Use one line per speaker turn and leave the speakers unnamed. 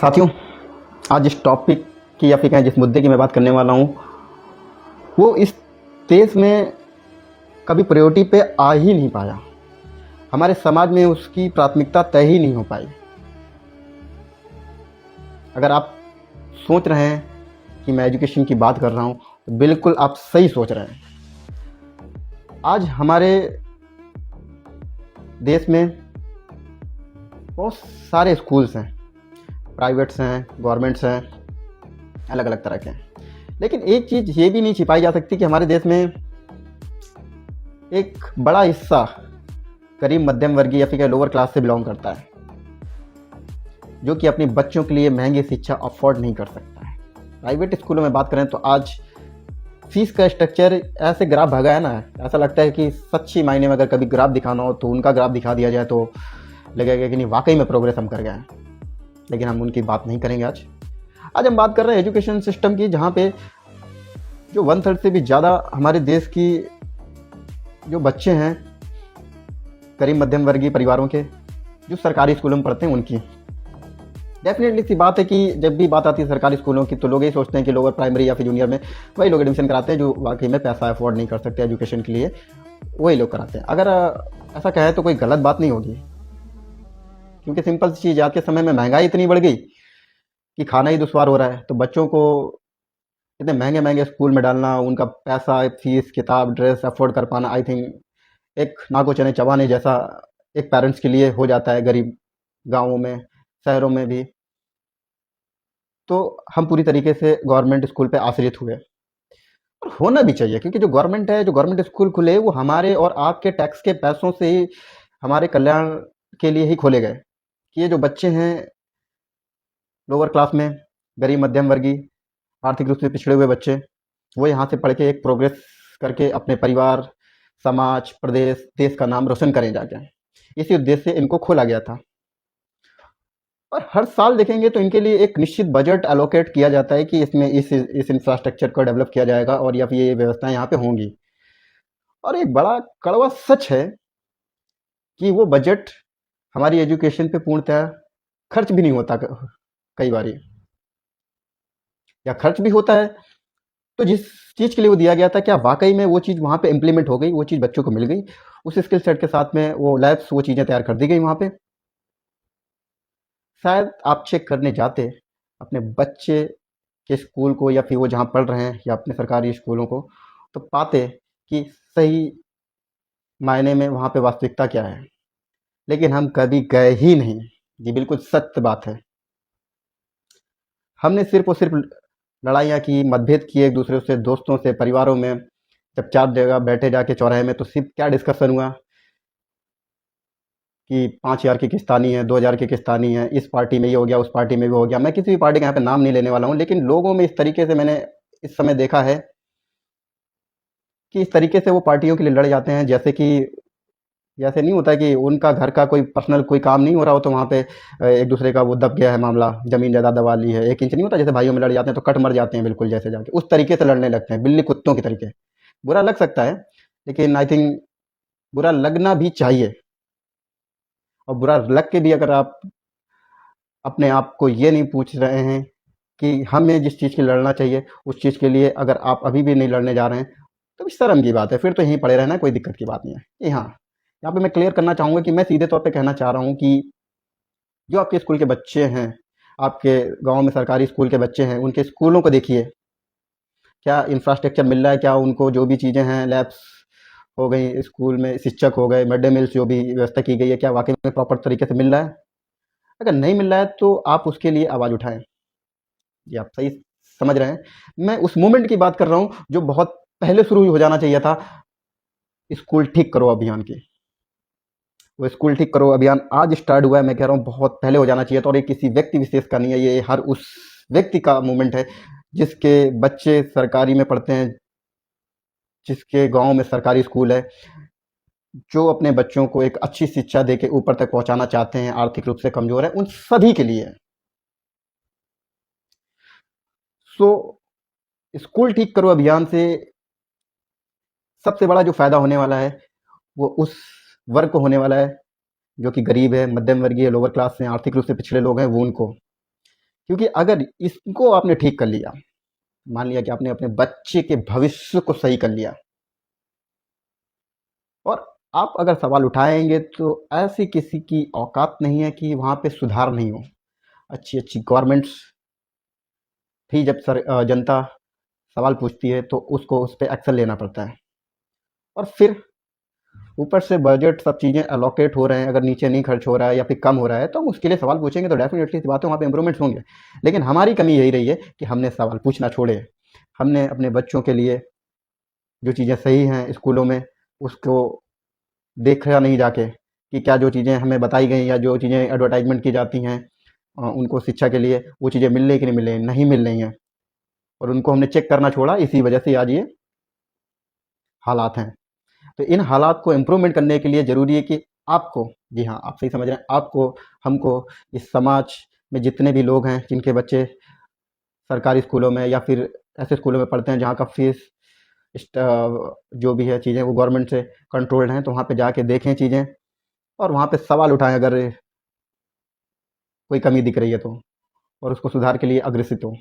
साथियों, आज जिस टॉपिक की या फिर कहें जिस मुद्दे की मैं बात करने वाला हूँ वो इस देश में कभी प्रायोरिटी पे आ ही नहीं पाया। हमारे समाज में उसकी प्राथमिकता तय ही नहीं हो पाई। अगर आप सोच रहे हैं कि मैं एजुकेशन की बात कर रहा हूँ तो बिल्कुल आप सही सोच रहे हैं। आज हमारे देश में बहुत सारे स्कूल्स हैं, प्राइवेट्स हैं, गवर्नमेंट्स हैं, अलग अलग तरह के हैं। लेकिन एक चीज़ ये भी नहीं छिपाई जा सकती कि हमारे देश में एक बड़ा हिस्सा गरीब मध्यम वर्गीय या फिर लोअर क्लास से बिलोंग करता है, जो कि अपने बच्चों के लिए महंगी शिक्षा अफोर्ड नहीं कर सकता है। प्राइवेट स्कूलों में बात करें तो आज फीस का स्ट्रक्चर ऐसे ग्राफ भागा है ना, ऐसा लगता है कि सच्ची मायने में अगर कभी ग्राफ दिखाना हो तो उनका ग्राफ दिखा दिया जाए तो लगेगा कि नहीं, वाकई में प्रोग्रेस हम कर गए हैं। लेकिन हम उनकी बात नहीं करेंगे। आज हम बात कर रहे हैं एजुकेशन सिस्टम की, जहाँ पे जो 1/3 से भी ज़्यादा हमारे देश की जो बच्चे हैं गरीब मध्यम वर्गीय परिवारों के, जो सरकारी स्कूलों में पढ़ते हैं, उनकी डेफिनेटली सी बात है कि जब भी बात आती है सरकारी स्कूलों की तो लोग यही सोचते हैं कि लोअर प्राइमरी या फिर जूनियर में वही लोग एडमिशन कराते हैं जो वाकई में पैसा अफोर्ड नहीं कर सकते एजुकेशन के लिए, वही लोग कराते हैं। अगर ऐसा कहें तो कोई गलत बात नहीं होगी, क्योंकि सिंपल सी चीज़, आज के समय में महंगाई इतनी बढ़ गई कि खाना ही दुश्वार हो रहा है। तो बच्चों को इतने महंगे महंगे स्कूल में डालना, उनका पैसा, फीस, किताब, ड्रेस अफोर्ड कर पाना, आई थिंक एक नाको चने चबाने जैसा एक पेरेंट्स के लिए हो जाता है, गरीब गाँवों में, शहरों में भी। तो हम पूरी तरीके से गवर्नमेंट स्कूल पे आश्रित हुए, और होना भी चाहिए, क्योंकि जो गवर्नमेंट है, जो गवर्नमेंट स्कूल खुले, वो हमारे और आपके टैक्स के पैसों से ही हमारे कल्याण के लिए ही खोले गए। कि ये जो बच्चे हैं लोअर क्लास में, गरीब मध्यम वर्गीय, आर्थिक रूप से पिछड़े हुए बच्चे, वो यहाँ से पढ़ के एक प्रोग्रेस करके अपने परिवार, समाज, प्रदेश, देश का नाम रोशन करें जाके। इसी उद्देश्य से इनको खोला गया था। और हर साल देखेंगे तो इनके लिए एक निश्चित बजट एलोकेट किया जाता है कि इसमें इस इंफ्रास्ट्रक्चर को डेवलप किया जाएगा और या फिर ये व्यवस्थाएं यहाँ पे होंगी। और एक बड़ा कड़वा सच है कि वो बजट हमारी एजुकेशन पे पूर्णतः खर्च भी नहीं होता। कई बार, या खर्च भी होता है तो जिस चीज़ के लिए वो दिया गया था, क्या वाकई में वो चीज़ वहाँ पे इम्प्लीमेंट हो गई, वो चीज़ बच्चों को मिल गई, उस स्किल सेट के साथ में वो लैब्स, वो चीज़ें तैयार कर दी गई वहाँ पे। शायद आप चेक करने जाते अपने बच्चे के स्कूल को या फिर वो जहाँ पढ़ रहे हैं या अपने सरकारी स्कूलों को, तो पाते कि सही मायने में वहाँ पे वास्तविकता क्या है। लेकिन हम कभी गए ही नहीं। ये बिल्कुल सत्य बात है। हमने सिर्फ और सिर्फ लड़ाइयाँ की, मतभेद किए एक दूसरे से, दोस्तों से, परिवारों में। जब 4 जगह बैठे जाके चौराहे में, तो सिर्फ क्या डिस्कशन हुआ कि 5,000 की किस्त आनी है, 2,000 की किस्त आनी है, इस पार्टी में ये हो गया, उस पार्टी में भी हो गया। मैं किसी भी पार्टी का यहाँ पे नाम नहीं लेने वाला हूँ, लेकिन लोगों में इस तरीके से मैंने इस समय देखा है कि इस तरीके से वो पार्टियों के लिए लड़ जाते हैं, जैसे नहीं होता कि उनका घर का कोई पर्सनल कोई काम नहीं हो रहा हो तो वहाँ पे एक दूसरे का वो दब गया है मामला, जमीन जायदाद दबा ली है, 1 इंच नहीं होता, जैसे भाइयों में लड़ जाते हैं तो कट मर जाते हैं बिल्कुल, जैसे जाके उस तरीके से लड़ने लगते हैं, बिल्ली कुत्तों के तरीके। बुरा लग सकता है, लेकिन आई थिंक बुरा लगना भी चाहिए। और बुरा लग के भी अगर आप अपने आप को ये नहीं पूछ रहे हैं कि हमें जिस चीज़ के लिए लड़ना चाहिए उस चीज़ के लिए अगर आप अभी भी नहीं लड़ने जा रहे हैं, तो शर्म की बात है। फिर तो यहीं पड़े रहना, कोई दिक्कत की बात नहीं है। जी हाँ, यहाँ पे मैं क्लियर करना चाहूँगा कि मैं सीधे तौर पे कहना चाह रहा हूँ कि जो आपके स्कूल के बच्चे हैं, आपके गांव में सरकारी स्कूल के बच्चे हैं, उनके स्कूलों को देखिए, क्या इंफ्रास्ट्रक्चर मिल रहा है, क्या उनको जो भी चीज़ें हैं, लैब्स हो गई स्कूल में, शिक्षक हो गए, मिड डे मील्स जो भी व्यवस्था की गई है, क्या वाकई में प्रॉपर तरीके से मिल रहा है? अगर नहीं मिल रहा है तो आप उसके लिए आवाज़ उठाएं। जी, आप सही समझ रहे हैं। मैं उस मूवमेंट की बात कर रहा हूँ जो बहुत पहले शुरू हो जाना चाहिए था, स्कूल ठीक करो अभियान की। वो स्कूल ठीक करो अभियान आज स्टार्ट हुआ है, मैं कह रहा हूँ बहुत पहले हो जाना चाहिए था। और ये किसी व्यक्ति विशेष का नहीं है, ये हर उस व्यक्ति का मूवमेंट है जिसके बच्चे सरकारी में पढ़ते हैं, जिसके गांव में सरकारी स्कूल है, जो अपने बच्चों को एक अच्छी शिक्षा दे के ऊपर तक पहुंचाना चाहते हैं, आर्थिक रूप से कमजोर है, उन सभी के लिए। सो स्कूल ठीक करो अभियान से सबसे बड़ा जो फायदा होने वाला है वो उस वर्ग को होने वाला है जो कि गरीब है, मध्यम वर्गीय, लोअर क्लास से, आर्थिक रूप से पिछड़े लोग हैं, वो उनको। क्योंकि अगर इसको आपने ठीक कर लिया, मान लिया कि आपने अपने बच्चे के भविष्य को सही कर लिया, और आप अगर सवाल उठाएंगे तो ऐसी किसी की औकात नहीं है कि वहाँ पे सुधार नहीं हो। अच्छी अच्छी गवर्नमेंट्स थी, जब जनता सवाल पूछती है तो उसको उस पर एक्शन लेना पड़ता है। और फिर ऊपर से बजट सब चीज़ें अलोकेट हो रहे हैं, अगर नीचे नहीं खर्च हो रहा है या फिर कम हो रहा है तो हम उसके लिए सवाल पूछेंगे तो डेफिनेटली बात है, वहाँ पे इंप्रूवमेंट्स होंगे। लेकिन हमारी कमी यही रही है कि हमने सवाल पूछना छोड़े। हमने अपने बच्चों के लिए जो चीज़ें सही हैं स्कूलों में उसको देखा नहीं जाके, कि क्या जो चीज़ें हमें बताई गई या जो चीज़ें एडवर्टाइजमेंट की जाती हैं उनको शिक्षा के लिए वो चीज़ें मिल रही कि नहीं मिल रही, नहीं मिल रही हैं, और उनको हमने चेक करना छोड़ा। इसी वजह से आज ये हालात हैं। तो इन हालात को इम्प्रूवमेंट करने के लिए ज़रूरी है कि आपको, जी हाँ आप सही समझ रहे हैं, आपको, हमको, इस समाज में जितने भी लोग हैं जिनके बच्चे सरकारी स्कूलों में या फिर ऐसे स्कूलों में पढ़ते हैं जहाँ का फीस जो भी है चीज़ें वो गवर्नमेंट से कंट्रोल्ड हैं, तो वहाँ पे जाके देखें चीज़ें और वहाँ पे सवाल उठाएं अगर कोई कमी दिख रही है तो, और उसको सुधार के लिए अग्रसित हो।